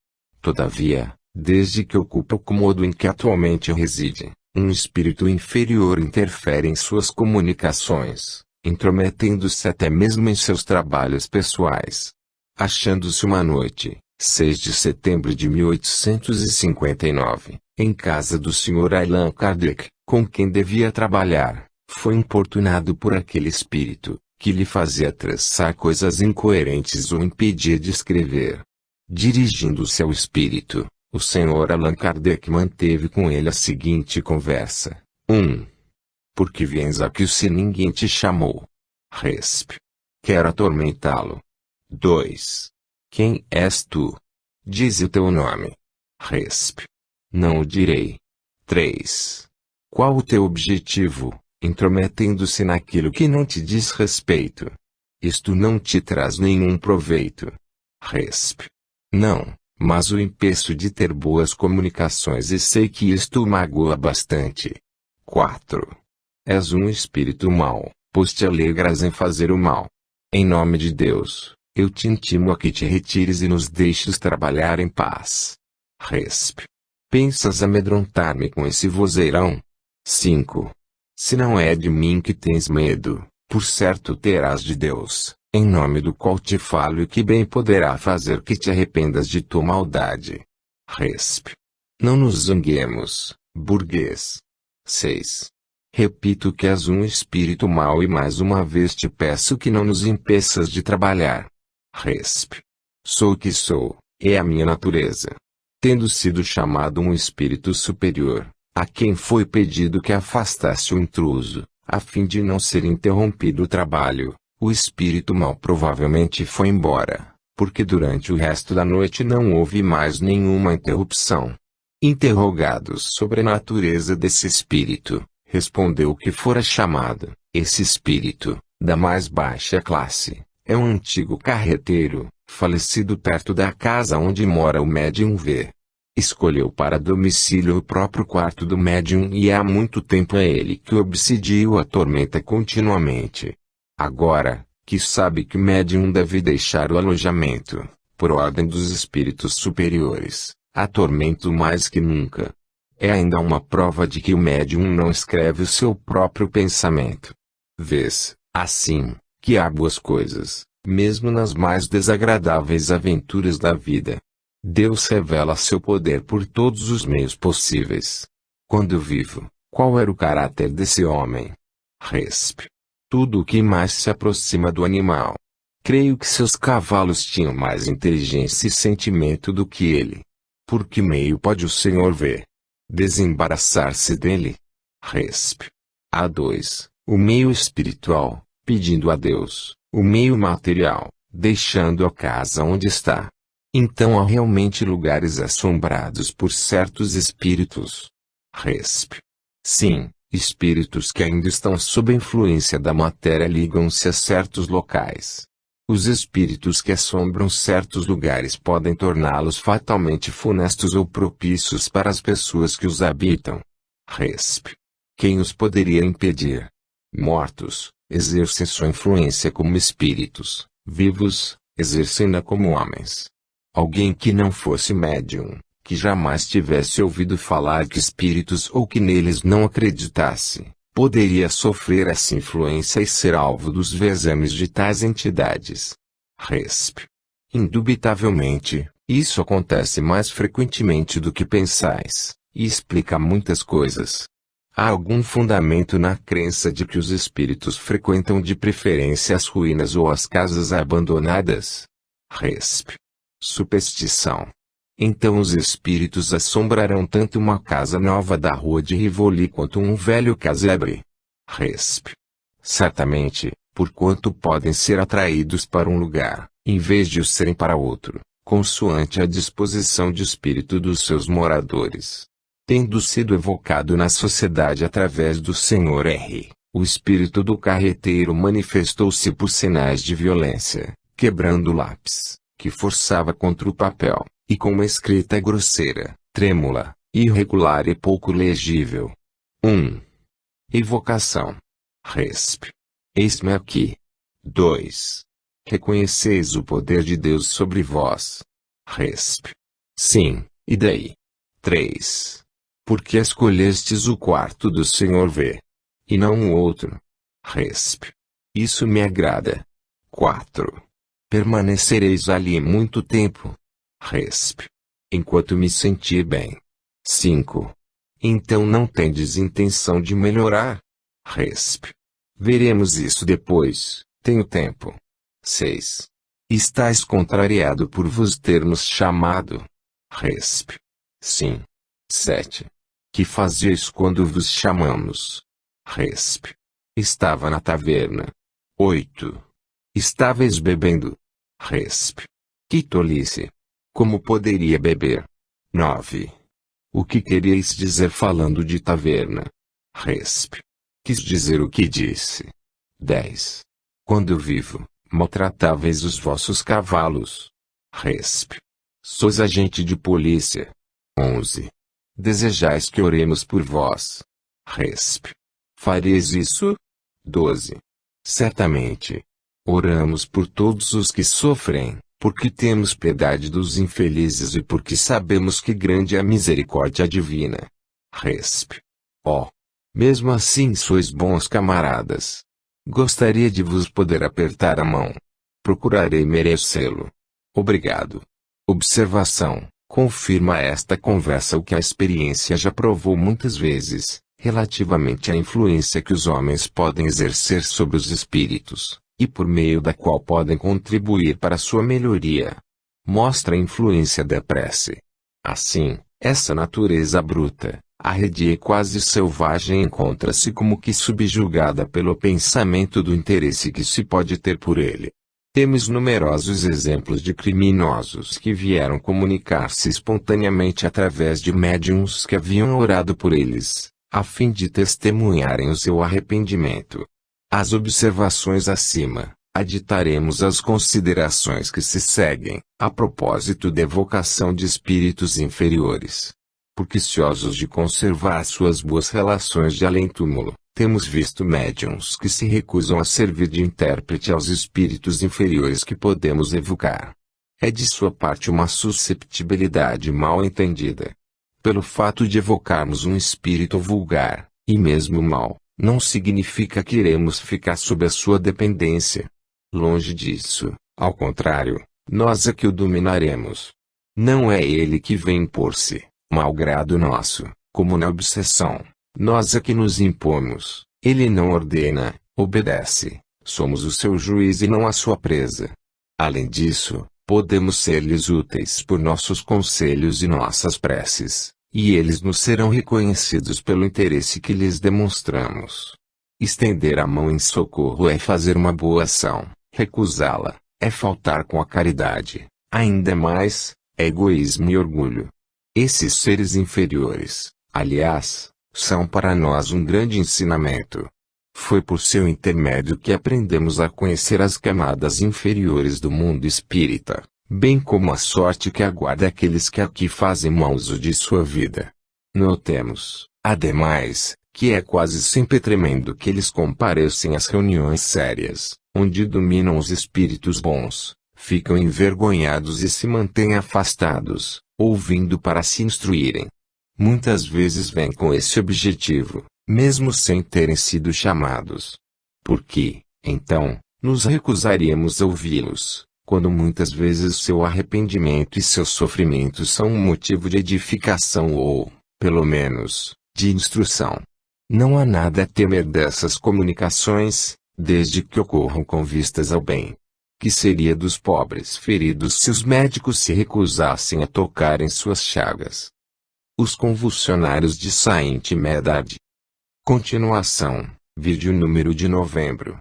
Todavia, desde que ocupa o cômodo em que atualmente reside, um espírito inferior interfere em suas comunicações, intrometendo-se até mesmo em seus trabalhos pessoais. Achando-se uma noite, 6 de setembro de 1859, em casa do Sr. Allan Kardec, com quem devia trabalhar, foi importunado por aquele espírito, que lhe fazia traçar coisas incoerentes ou impedia de escrever. Dirigindo-se ao espírito, o Sr. Allan Kardec manteve com ele a seguinte conversa. 1. Por que viens aqui se ninguém te chamou? Resp. Quero atormentá-lo. 2. Quem és tu? Dize o teu nome. Resp. Não o direi. 3. Qual o teu objetivo, intrometendo-se naquilo que não te diz respeito? Isto não te traz nenhum proveito. Resp. Não, mas o impeço de ter boas comunicações e sei que isto o magoa bastante. 4. És um espírito mau, pois te alegras em fazer o mal. Em nome de Deus, eu te intimo a que te retires e nos deixes trabalhar em paz. Resp. Pensas amedrontar-me com esse vozeirão? 5. Se não é de mim que tens medo, por certo terás de Deus, em nome do qual te falo e que bem poderá fazer que te arrependas de tua maldade. Resp. Não nos zanguemos, burguês. 6. Repito que és um espírito mau e mais uma vez te peço que não nos impeças de trabalhar. Resp. Sou o que sou, é a minha natureza. Tendo sido chamado um espírito superior, a quem foi pedido que afastasse o intruso, a fim de não ser interrompido o trabalho, o espírito mau provavelmente foi embora, porque durante o resto da noite não houve mais nenhuma interrupção. Interrogados sobre a natureza desse espírito, respondeu que fora chamado. Esse espírito, da mais baixa classe, é um antigo carreteiro, falecido perto da casa onde mora o médium V. Escolheu para domicílio o próprio quarto do médium e há muito tempo é ele que o obsidia e o atormenta continuamente. Agora, que sabe que o médium deve deixar o alojamento, por ordem dos espíritos superiores, atormenta-o mais que nunca. É ainda uma prova de que o médium não escreve o seu próprio pensamento. Vês, assim, que há boas coisas, mesmo nas mais desagradáveis aventuras da vida. Deus revela seu poder por todos os meios possíveis. Quando vivo, qual era o caráter desse homem? Resp. Tudo o que mais se aproxima do animal. Creio que seus cavalos tinham mais inteligência e sentimento do que ele. Por que meio pode o Senhor ver? Desembaraçar-se dele? Resp. A2. O meio espiritual, pedindo a Deus, o meio material, deixando a casa onde está. Então há realmente lugares assombrados por certos espíritos. Resp. Sim, espíritos que ainda estão sob a influência da matéria ligam-se a certos locais. Os espíritos que assombram certos lugares podem torná-los fatalmente funestos ou propícios para as pessoas que os habitam. Resp. Quem os poderia impedir? Mortos, exercem sua influência como espíritos, vivos, exercem-na como homens. Alguém que não fosse médium, que jamais tivesse ouvido falar de espíritos ou que neles não acreditasse, poderia sofrer essa influência e ser alvo dos vezames de tais entidades. Resp. Indubitavelmente, isso acontece mais frequentemente do que pensais, e explica muitas coisas. Há algum fundamento na crença de que os espíritos frequentam de preferência as ruínas ou as casas abandonadas? Resp. Superstição. Então os espíritos assombrarão tanto uma casa nova da rua de Rivoli quanto um velho casebre. Resp. Certamente, porquanto podem ser atraídos para um lugar, em vez de o serem para outro, consoante a disposição de espírito dos seus moradores. Tendo sido evocado na sociedade através do Sr. R., o espírito do carreteiro manifestou-se por sinais de violência, quebrando o lápis, que forçava contra o papel, e com uma escrita grosseira, trêmula, irregular e pouco legível. 1. Evocação. Resp. Eis-me aqui. 2. Reconheceis o poder de Deus sobre vós. Resp. Sim, e daí? 3. Por que escolhestes o quarto do Sr. V? E não o outro? Resp. Isso me agrada. 4. Permanecereis ali muito tempo? Resp. Enquanto me sentir bem. 5. Então não tendes intenção de melhorar? Resp. Veremos isso depois, tenho tempo. 6. Estais contrariado por vos termos chamado? Resp. Sim. 7. Que fazeis quando vos chamamos? Resp. Estava na taverna. 8. Estáveis bebendo? Resp. Que tolice! Como poderia beber? 9. O que queríeis dizer falando de taverna? Resp. Quis dizer o que disse. 10. Quando vivo, maltratáveis os vossos cavalos? Resp. Sois agente de polícia. 11. Desejais que oremos por vós? Resp. Fareis isso? 12. Certamente. Oramos por todos os que sofrem, porque temos piedade dos infelizes e porque sabemos que grande é a misericórdia divina. Resp. Ó. Mesmo assim sois bons camaradas. Gostaria de vos poder apertar a mão. Procurarei merecê-lo. Obrigado. Observação. Confirma esta conversa o que a experiência já provou muitas vezes, relativamente à influência que os homens podem exercer sobre os espíritos, e por meio da qual podem contribuir para sua melhoria. mostra a influência da prece. Assim, essa natureza bruta, arredia e quase selvagem encontra-se como que subjugada pelo pensamento do interesse que se pode ter por ele. Temos numerosos exemplos de criminosos que vieram comunicar-se espontaneamente através de médiuns que haviam orado por eles, a fim de testemunharem o seu arrependimento. As observações acima, aditaremos as considerações que se seguem, a propósito da evocação de espíritos inferiores. Porque ciosos de conservar suas boas relações de além-túmulo, temos visto médiuns que se recusam a servir de intérprete aos espíritos inferiores que podemos evocar. É de sua parte uma susceptibilidade mal entendida. Pelo fato de evocarmos um espírito vulgar, e mesmo mau, não significa que iremos ficar sob a sua dependência. Longe disso, ao contrário, nós é que o dominaremos. Não é ele que vem impor-se, malgrado nosso, como na obsessão. Nós é que nos impomos, ele não ordena, obedece, somos o seu juiz e não a sua presa. Além disso, podemos ser-lhes úteis por nossos conselhos e nossas preces, e eles nos serão reconhecidos pelo interesse que lhes demonstramos. Estender a mão em socorro é fazer uma boa ação, recusá-la, é faltar com a caridade, ainda mais, é egoísmo e orgulho. Esses seres inferiores, aliás, são para nós um grande ensinamento. Foi por seu intermédio que aprendemos a conhecer as camadas inferiores do mundo espírita, bem como a sorte que aguarda aqueles que aqui fazem mau uso de sua vida. Notemos, ademais, que é quase sempre tremendo que eles comparecem às reuniões sérias, onde dominam os espíritos bons, ficam envergonhados e se mantêm afastados, ouvindo para se instruírem. Muitas vezes vêm com esse objetivo, mesmo sem terem sido chamados. Por que, então, nos recusaríamos a ouvi-los, quando muitas vezes seu arrependimento e seus sofrimentos são um motivo de edificação ou, pelo menos, de instrução? Não há nada a temer dessas comunicações, desde que ocorram com vistas ao bem. Que seria dos pobres feridos se os médicos se recusassem a tocar em suas chagas? Os convulsionários de Saint Medard. Continuação, vídeo número de novembro.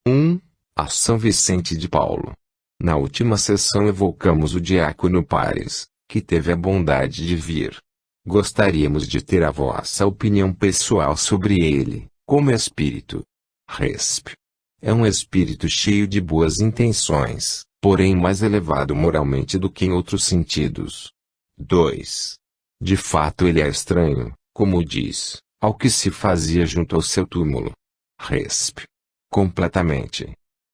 1. A São Vicente de Paulo. Na última sessão evocamos o diácono Pares, que teve a bondade de vir. Gostaríamos de ter a vossa opinião pessoal sobre ele, como espírito. Resp. É um espírito cheio de boas intenções, porém mais elevado moralmente do que em outros sentidos. 2. De fato ele é estranho, como diz, ao que se fazia junto ao seu túmulo. Resp. Completamente.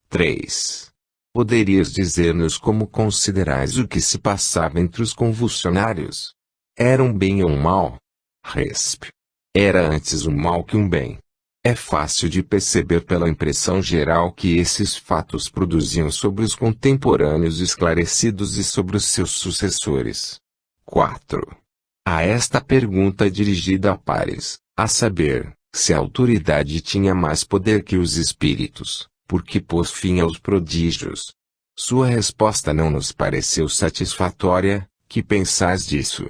3. Poderias dizer-nos como considerais o que se passava entre os convulsionários? Era um bem ou um mal? Resp. Era antes um mal que um bem. É fácil de perceber pela impressão geral que esses fatos produziam sobre os contemporâneos esclarecidos e sobre os seus sucessores. 4. A esta pergunta dirigida a Pares, a saber, se a autoridade tinha mais poder que os espíritos, porque pôs fim aos prodígios. Sua resposta não nos pareceu satisfatória. Que pensais disso?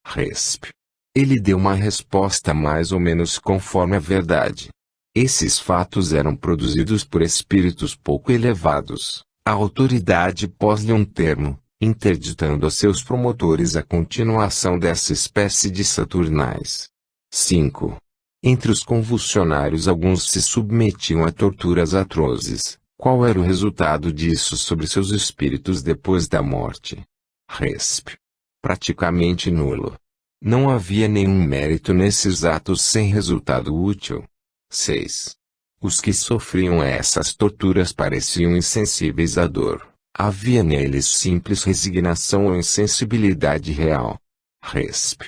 Resp. Ele deu uma resposta mais ou menos conforme a verdade. Esses fatos eram produzidos por espíritos pouco elevados. A autoridade pôs-lhe um termo, interditando a seus promotores a continuação dessa espécie de saturnais. 5. Entre os convulsionários alguns se submetiam a torturas atrozes. Qual era o resultado disso sobre seus espíritos depois da morte? Resp. Praticamente nulo. Não havia nenhum mérito nesses atos sem resultado útil. 6. Os que sofriam essas torturas pareciam insensíveis à dor. Havia neles simples resignação ou insensibilidade real. Resp.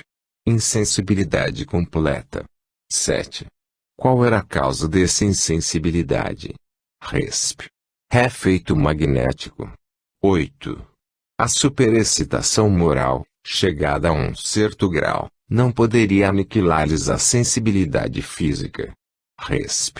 Insensibilidade completa. 7. Qual era a causa dessa insensibilidade? Resp. Efeito magnético. 8. A superexcitação moral, chegada a um certo grau, não poderia aniquilar-lhes a sensibilidade física. Resp.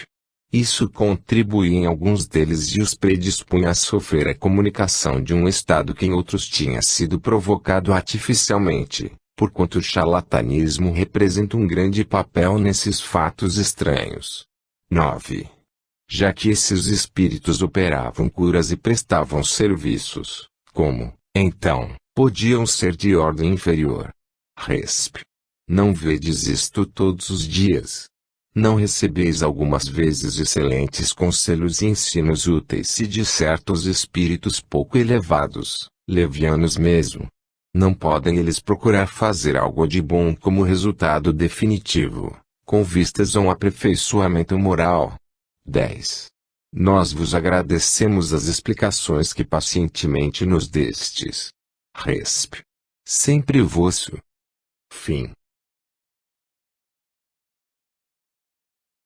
Isso contribui em alguns deles e os predispunha a sofrer a comunicação de um estado que em outros tinha sido provocado artificialmente, porquanto o charlatanismo representa um grande papel nesses fatos estranhos. 9. Já que esses espíritos operavam curas e prestavam serviços, como, então, podiam ser de ordem inferior? Resp. Não vedes isto todos os dias? Não recebeis algumas vezes excelentes conselhos e ensinos úteis e de certos espíritos pouco elevados, levianos mesmo? Não podem eles procurar fazer algo de bom como resultado definitivo, com vistas a um aperfeiçoamento moral? 10. Nós vos agradecemos as explicações que pacientemente nos destes. Resp. Sempre vosso. Fim.